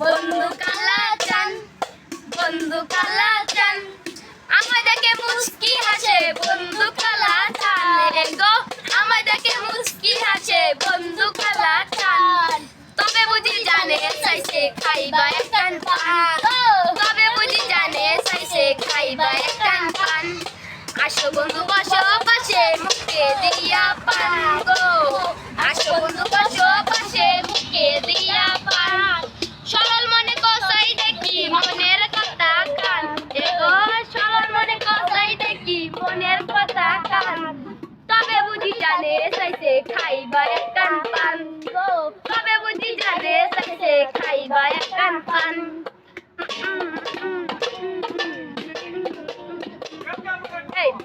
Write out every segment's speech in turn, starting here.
বন্ধু কালাচান, বন্ধু কালাচান, আমাদেরকে মুস্কি হাসে বন্ধু কালাচান রে গো, আমাদেরকে মুস্কি হাসে বন্ধু কালাচান। তবে বুঝি জানে চাইছে খাইবা একখান পান, তবে বুঝি জানে চাইছে খাইবা একখান পান। আসো বন্ধু বসো পাশে মুখে দিয়া পান গো, আসো বন্ধু বসো পাশে মুখে দিয়া পান। সরল মনে কসাই দেখি মনের কথা কান এ গো, সরল মনে কসাই দেখি মনের কথা কান। তবে বুঝি জানে চাইছে খাইবা একখান পান গো, তবে বুঝি জানে চাইছে খাইবা একখান পান।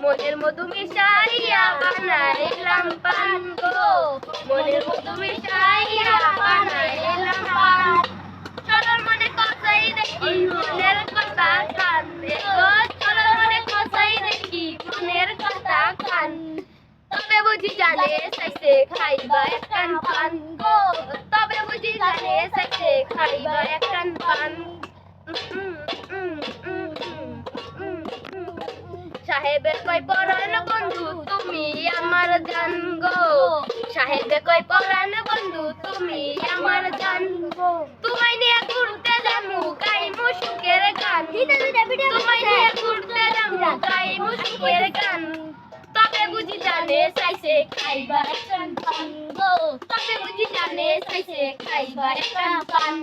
মনের মধু মিশাইয়া বানাইলাম পান গো, মনের মধু মিশাইয়া বানাইলাম পান। সরল মনে কসাই দেখি মনের কথা কান রে গো, সরল মনে কসাই দেখি মনের কথা কান। তবে বুঝি জানে চাইছে খাইবা একখান পান গো, তবে বুঝি জানে চাইছে খাইবা একখান পান। সাহেবের কই পরাণ বন্ধু তুমি আমার জান গো, সাহেবের কই পরাণ বন্ধু তুমি আমার জান গো। তোমায় নিয়ে ঘুরতে যামু গাইমু সুখের গান, তোমায় নিয়ে ঘুরতে যামু গাইমু সুখের গান। তবে বুঝি জানে চাইছে খাইবা একখান পান গো, তবে বুঝি জানে চাইছে খাইবা একখান পান।